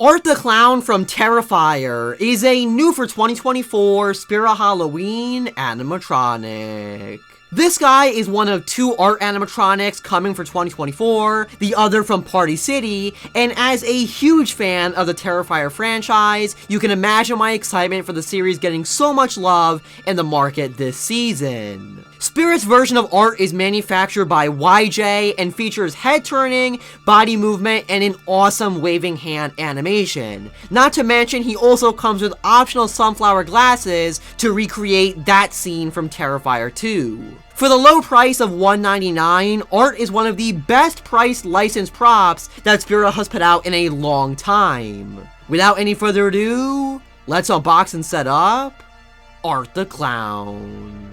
Art the Clown from Terrifier is a new for 2024 Spirit Halloween animatronic. This guy is one of two art animatronics coming for 2024, the other from Party City, and as a huge fan of the Terrifier franchise, you can imagine my excitement for the series getting so much love in the market this season. Spirit's version of Art is manufactured by YJ and features head turning, body movement, and an awesome waving hand animation. Not to mention, he also comes with optional sunflower glasses to recreate that scene from Terrifier 2. For the low price of $199, Art is one of the best priced licensed props that Spirit has put out in a long time. Without any further ado, let's unbox and set up Art the Clown.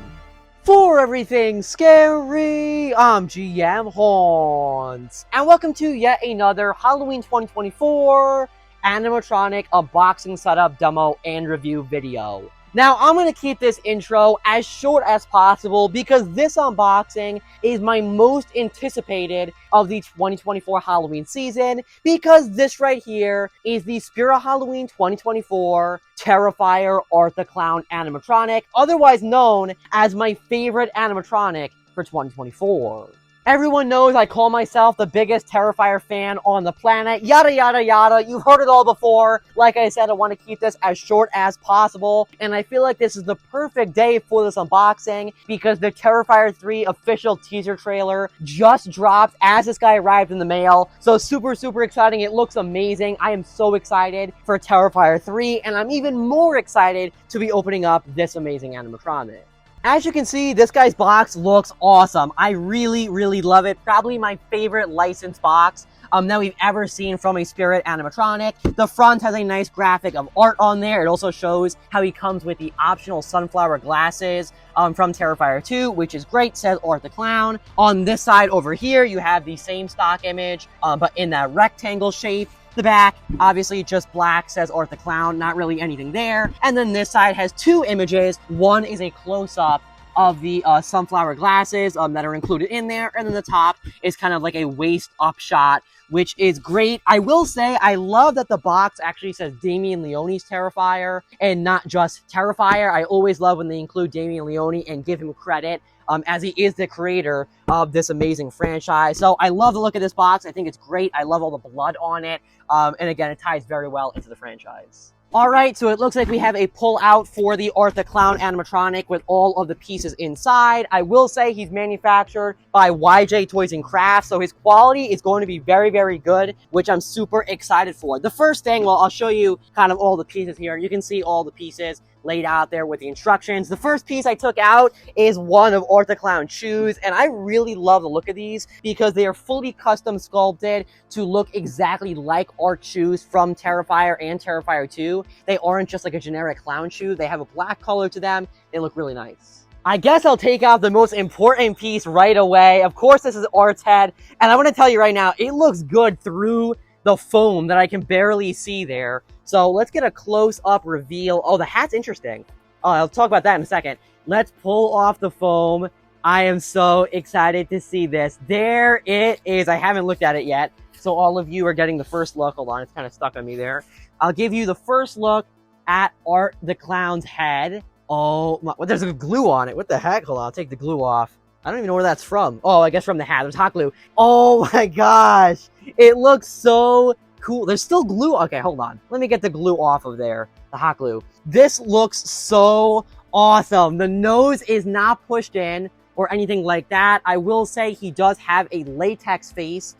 For everything scary, I'm GMHaunts, and welcome to yet another Halloween 2024 animatronic unboxing, setup, demo, and review video. Now, I'm going to keep this intro as short as possible because this unboxing is my most anticipated of the 2024 Halloween season, because this right here is the Spirit Halloween 2024 Terrifier Art the Clown animatronic, otherwise known as my favorite animatronic for 2024. Everyone knows I call myself the biggest Terrifier fan on the planet, yada yada yada. You've heard it all before. Like I said, I want to keep this as short as possible, and I feel like this is the perfect day for this unboxing because the Terrifier 3 official teaser trailer just dropped as this guy arrived in the mail. So super exciting. It looks amazing. I am so excited for Terrifier 3, and I'm even more excited to be opening up this amazing animatronic. As you can see, this guy's box looks awesome. I really love it. Probably my favorite licensed box that we've ever seen from a Spirit animatronic. The front has a nice graphic of Art on there. It also shows how he comes with the optional sunflower glasses from Terrifier 2, which is great, says Art the Clown. On this side over here, you have the same stock image, but in that rectangle shape. The back, obviously just black, says Art the Clown, not really anything there. And then this side has two images. One is a close-up of the sunflower glasses that are included in there, and then the top is kind of like a waist-up shot, which is great. I will say, I love that the box actually says Damien Leone's Terrifier, and not just Terrifier. I always love when they include Damien Leone and give him credit, as he is the creator of this amazing franchise. So I love the look of this box. I think it's great. I love all the blood on it. And again, it ties very well into the franchise. Alright, so it looks like we have a pull-out for the Art the Clown animatronic with all of the pieces inside. I will say he's manufactured by YJ Toys and Crafts, so his quality is going to be very good, which I'm super excited for. The first thing, well, I'll show you kind of all the pieces here. You can see all the pieces laid out there with the instructions. The first piece I took out is one of Art the Clown's shoes, and I really love the look of these because they are fully custom sculpted to look exactly like Art shoes from Terrifier and Terrifier 2. They aren't just like a generic clown shoe. They have a black color to them. They look really nice. I guess I'll take out the most important piece right away. Of course, this is Art's head, and I want to tell you right now, it looks good through the foam that I can barely see there. So let's get a close-up reveal. Oh, the hat's interesting. Oh, I'll talk about that in a second. Let's pull off the foam. I am so excited to see this. There it is. I haven't looked at it yet, so all of you are getting the first look. Hold on, it's kind of stuck on me there. I'll give you the first look at Art the Clown's head. Oh, my, there's a glue on it. What the heck? Hold on, I'll take the glue off. I don't even know where that's from. Oh, I guess from the hat. There's hot glue. Oh my gosh. It looks so cool. There's still glue. Okay, hold on. Let me get the glue off of there. The hot glue. This looks so awesome. The nose is not pushed in or anything like that. I will say he does have a latex face.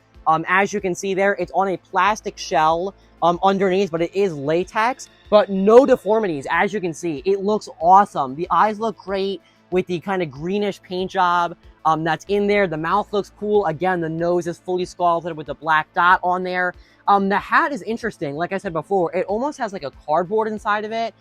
As you can see there, it's on a plastic shell underneath, but it is latex. But no deformities, as you can see. It looks awesome. The eyes look great with the kind of greenish paint job that's in there. The mouth looks cool. Again, the nose is fully sculpted with the black dot on there. The hat is interesting. Like I said before, it almost has like a cardboard inside of it.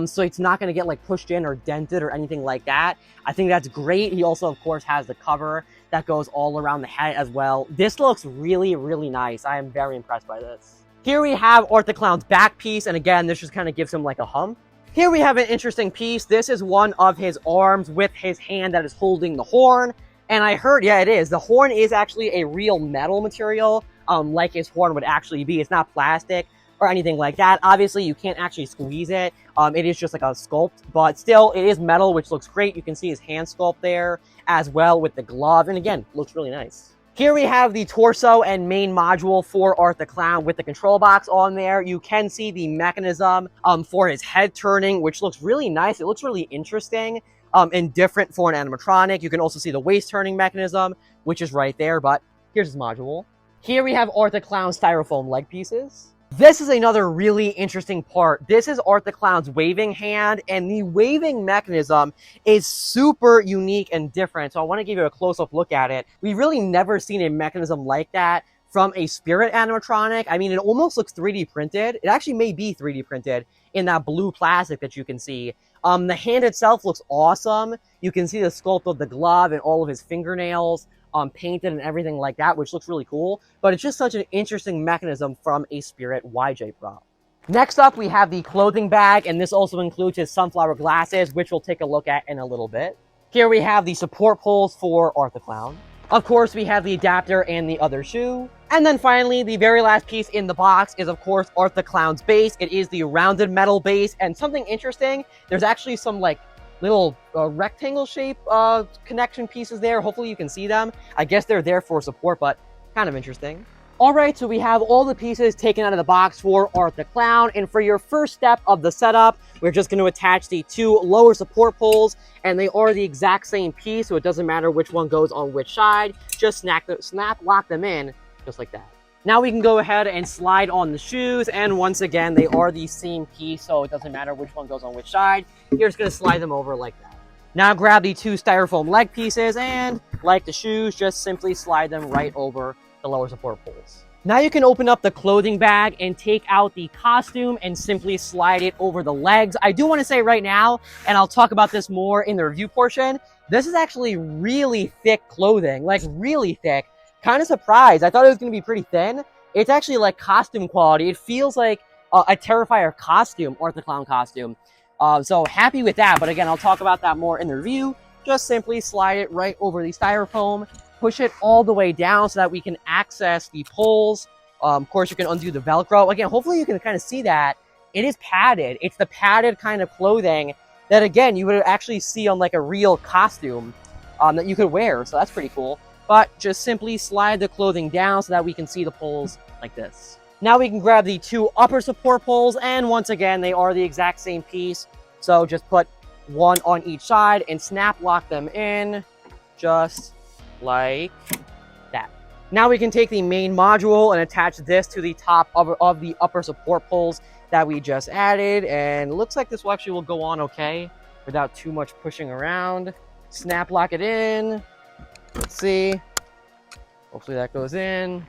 So it's not going to get like pushed in or dented or anything like that. I think that's great. He also, of course, has the cover that goes all around the head as well. This looks really nice. I am very impressed by this. Here we have Art the Clown's back piece. And again, this just kind of gives him like a hump. Here we have an interesting piece. This is one of his arms with his hand that is holding the horn. And I heard, yeah, it is. The horn is actually a real metal material, like his horn would actually be. It's not plastic. or anything like that. Obviously, you can't actually squeeze it. It is just like a sculpt, but still, it is metal, which looks great. You can see his hand sculpt there as well with the glove, and again, looks really nice. Here we have the torso and main module for Art the Clown with the control box on there. You can see the mechanism for his head turning, which looks really nice. It looks really interesting and different for an animatronic. You can also see the waist turning mechanism, which is right there, but here's his module. Here we have Art the Clown's styrofoam leg pieces. This is another really interesting part. This is Art the Clown's waving hand, and the waving mechanism is super unique and different. So I want to give you a close-up look at it. We've really never seen a mechanism like that from a spirit animatronic. I mean, it almost looks 3D printed. It actually may be 3D printed in that blue plastic that you can see. The hand itself looks awesome. You can see the sculpt of the glove and all of his fingernails painted and everything like that, which looks really cool. But it's just such an interesting mechanism from a Spirit YJ prop. Next up, we have the clothing bag, and this also includes his sunflower glasses, which we'll take a look at in a little bit. Here we have the support poles for Art the Clown. Of course, we have the adapter and the other shoe. And then finally, the very last piece in the box is, of course, Art the Clown's base. It is the rounded metal base, and something interesting, there's actually some like little rectangle shape connection pieces there. Hopefully you can see them. I guess they're there for support, but kind of interesting. All right, so we have all the pieces taken out of the box for Art the Clown. And for your first step of the setup, we're just going to attach the two lower support poles, and they are the exact same piece, so it doesn't matter which one goes on which side. Just snap lock them in, just like that. Now we can go ahead and slide on the shoes, and once again, they are the same piece, so it doesn't matter which one goes on which side. You're just going to slide them over like that. Now grab the two styrofoam leg pieces, and like the shoes, just simply slide them right over the lower support poles. Now you can open up the clothing bag and take out the costume and simply slide it over the legs. I do want to say right now, and I'll talk about this more in the review portion, this is actually really thick clothing, like really thick. Kind of surprised. I thought it was going to be pretty thin. It's actually like costume quality. It feels like a Terrifier costume, Art the Clown costume. So happy with that. But again, I'll talk about that more in the review. Just simply slide it right over the styrofoam. Push it all the way down so that we can access the poles. Of course, you can undo the Velcro. Again, hopefully you can kind of see that. It is padded. It's the padded kind of clothing that, again, you would actually see on like a real costume that you could wear. So that's pretty cool. But just simply slide the clothing down so that we can see the poles like this. Now we can grab the two upper support poles, and once again, they are the exact same piece. So just put one on each side and snap lock them in, just like that. Now we can take the main module and attach this to the top of the upper support poles that we just added, and it looks like this will go on okay without too much pushing around. Snap lock it in. Let's see. Hopefully that goes in.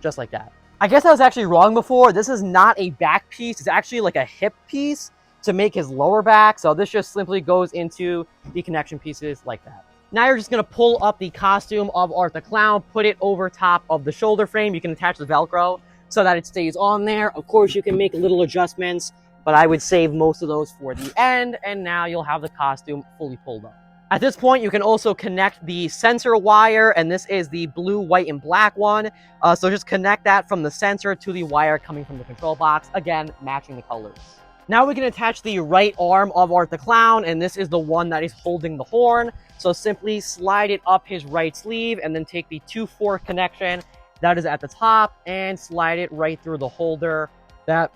Just like that. I guess I was actually wrong before. This is not a back piece. It's actually like a hip piece to make his lower back. So this just simply goes into the connection pieces like that. Now you're just going to pull up the costume of Art the Clown, put it over top of the shoulder frame. You can attach the Velcro so that it stays on there. Of course, you can make little adjustments, but I would save most of those for the end. And now you'll have the costume fully pulled up. At this point, you can also connect the sensor wire, and this is the blue, white, and black one. So just connect that from the sensor to the wire coming from the control box, again, matching the colors. Now we can attach the right arm of Art the Clown, and this is the one that is holding the horn. So simply slide it up his right sleeve, and then take the 2-4 connection that is at the top, and slide it right through the holder that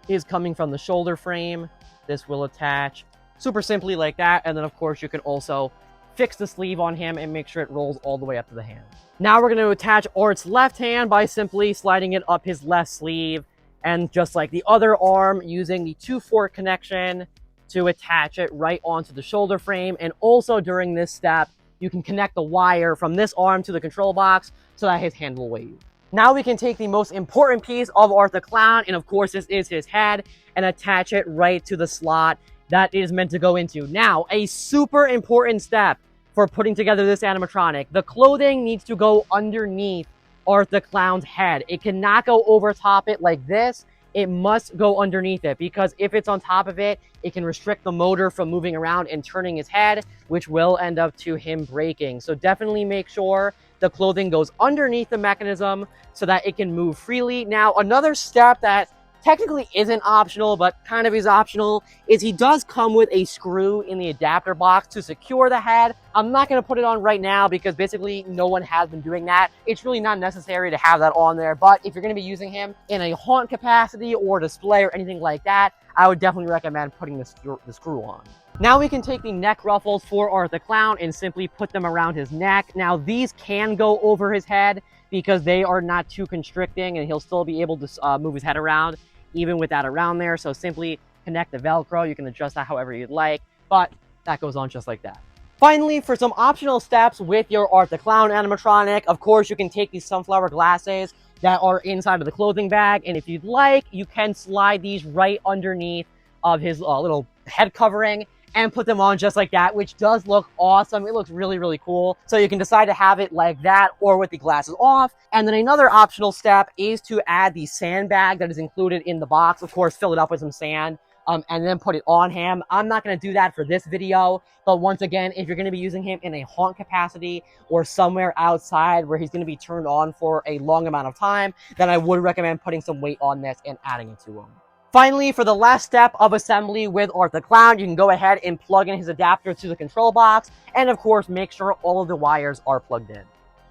is coming from the shoulder frame. This will attach super simply like that, and then of course you can also fix the sleeve on him and make sure it rolls all the way up to the hand. Now we're going to attach Art's left hand by simply sliding it up his left sleeve, and just like the other arm, using the 2-4 connection to attach it right onto the shoulder frame. And also during this step, you can connect the wire from this arm to the control box so that his hand will wave. Now we can take the most important piece of Art the Clown, and of course this is his head, and attach it right to the slot that is meant to go into. Now, a super important step for putting together this animatronic. The clothing needs to go underneath Art the Clown's head. It cannot go over top it like this. It must go underneath it, because if it's on top of it, it can restrict the motor from moving around and turning his head, which will end up to him breaking. So definitely make sure the clothing goes underneath the mechanism so that it can move freely. Now, another step that technically isn't optional, but kind of is optional, is he does come with a screw in the adapter box to secure the head. I'm not going to put it on right now because basically no one has been doing that. It's really not necessary to have that on there, but if you're going to be using him in a haunt capacity or display or anything like that, I would definitely recommend putting the screw on. Now we can take the neck ruffles for Art the Clown and simply put them around his neck. Now these can go over his head because they are not too constricting and he'll still be able to move his head around even with that around there. So simply connect the Velcro. You can adjust that however you'd like, but that goes on just like that. Finally, for some optional steps with your Art the Clown animatronic, of course, you can take these sunflower glasses that are inside of the clothing bag, and if you'd like, you can slide these right underneath of his little head covering and put them on just like that, which does look awesome. It looks really, really cool. So you can decide to have it like that or with the glasses off. And then another optional step is to add the sandbag that is included in the box. Of course, fill it up with some sand and then put it on him. I'm not going to do that for this video, but once again, if you're going to be using him in a haunt capacity or somewhere outside where he's going to be turned on for a long amount of time, then I would recommend putting some weight on this and adding it to him. Finally, for the last step of assembly with Art the Clown, you can go ahead and plug in his adapter to the control box, and of course, make sure all of the wires are plugged in.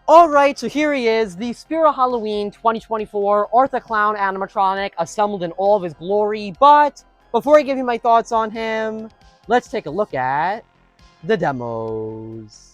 Alright, so here he is, the Spirit Halloween 2024 Art the Clown animatronic, assembled in all of his glory. But before I give you my thoughts on him, let's take a look at the demos.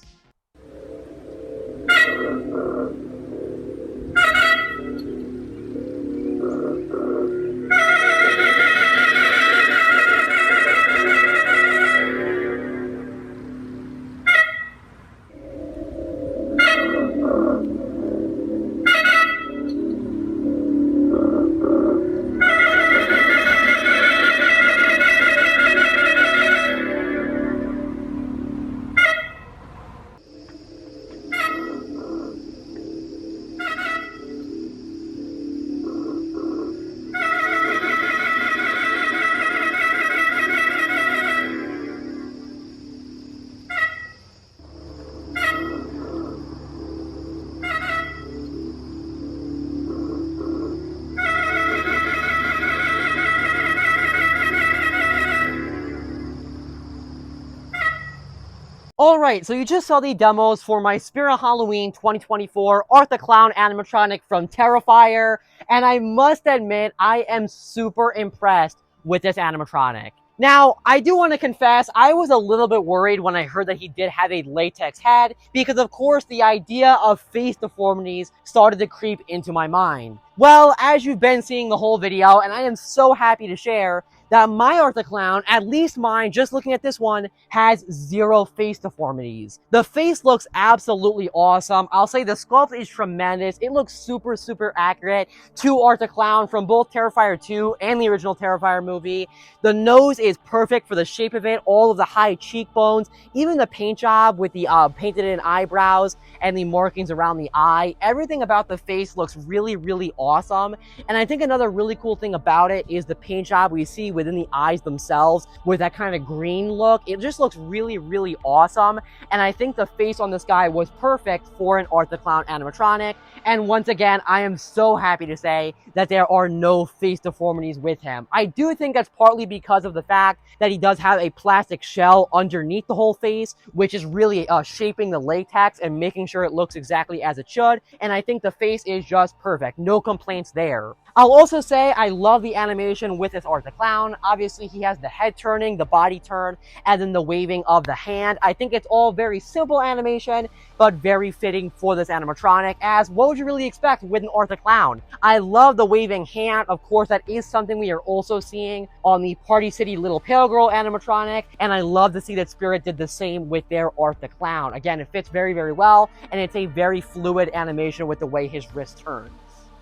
Alright, so you just saw the demos for my Spirit Halloween 2024 Art the Clown animatronic from Terrifier, and I must admit, I am super impressed with this animatronic. Now, I do want to confess, I was a little bit worried when I heard that he did have a latex head, because of course the idea of face deformities started to creep into my mind. Well, as you've been seeing the whole video, and I am so happy to share that my Art the Clown, at least mine, just looking at this one, has 0 face deformities. The face looks absolutely awesome. I'll say the sculpt is tremendous. It looks super, super accurate to Art the Clown from both Terrifier 2 and the original Terrifier movie. The nose is perfect for the shape of it, all of the high cheekbones, even the paint job with the painted in eyebrows and the markings around the eye. Everything about the face looks really, really awesome. And I think another really cool thing about it is the paint job we see within the eyes themselves with that kind of green look. It just looks really, really awesome. And I think the face on this guy was perfect for an Art the Clown animatronic. And once again, I am so happy to say that there are no face deformities with him. I do think that's partly because of the fact that he does have a plastic shell underneath the whole face, which is really shaping the latex and making sure it looks exactly as it should. And I think the face is just perfect. No complaints there. I'll also say I love the animation with this Art the Clown. Obviously, he has the head turning, the body turn, and then the waving of the hand. I think it's all very simple animation, but very fitting for this animatronic, as what would you really expect with an Art the Clown? I love the waving hand. Of course, that is something we are also seeing on the Party City Little Pale Girl animatronic, and I love to see that Spirit did the same with their Art the Clown. Again, it fits very, very well, and it's a very fluid animation with the way his wrist turns.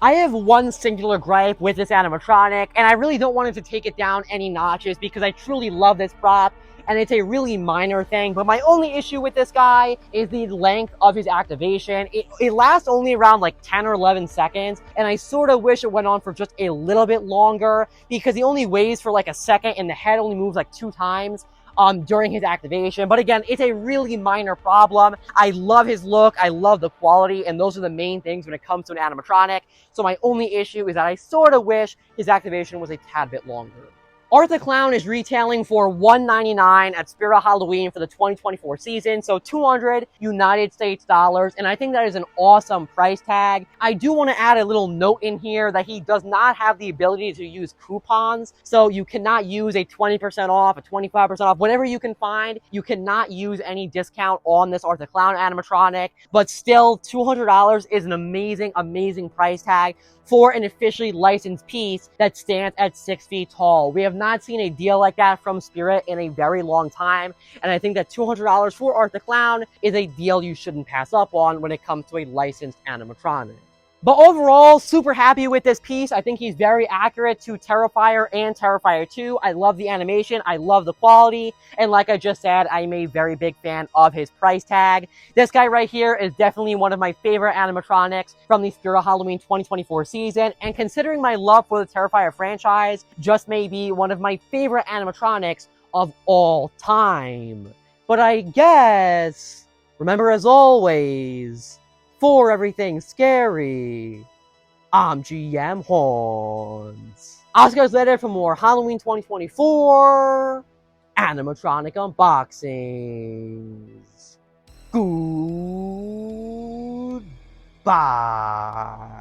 I have one singular gripe with this animatronic, and I really don't want it to take it down any notches because I truly love this prop, and it's a really minor thing, but my only issue with this guy is the length of his activation. It lasts only around like 10 or 11 seconds, and I sort of wish it went on for just a little bit longer because he only weighs for like a second and the head only moves like 2 times. during his activation. But again, it's a really minor problem. I love his look, I love the quality, and those are the main things when it comes to an animatronic. So my only issue is that I sort of wish his activation was a tad bit longer. Art the Clown is retailing for $199 at Spirit Halloween for the 2024 season, so 200 United States dollars, and I think that is an awesome price tag. I do want to add a little note in here that he does not have the ability to use coupons, so you cannot use a 20% off, a 25% off, whatever you can find. You cannot use any discount on this Art the Clown animatronic, but still $200 is an amazing, amazing price tag for an officially licensed piece that stands at 6 feet tall. We have not seen a deal like that from Spirit in a very long time, and I think that $200 for Art the Clown is a deal you shouldn't pass up on when it comes to a licensed animatronic. But overall, super happy with this piece. I think he's very accurate to Terrifier and Terrifier 2. I love the animation, I love the quality, and like I just said, I'm a very big fan of his price tag. This guy right here is definitely one of my favorite animatronics from the Spirit of Halloween 2024 season, and considering my love for the Terrifier franchise, just may be one of my favorite animatronics of all time. But I guess, remember as always, for everything scary, I'm GMHaunts. I'll see you guys later for more Halloween 2024 animatronic unboxings. Goodbye.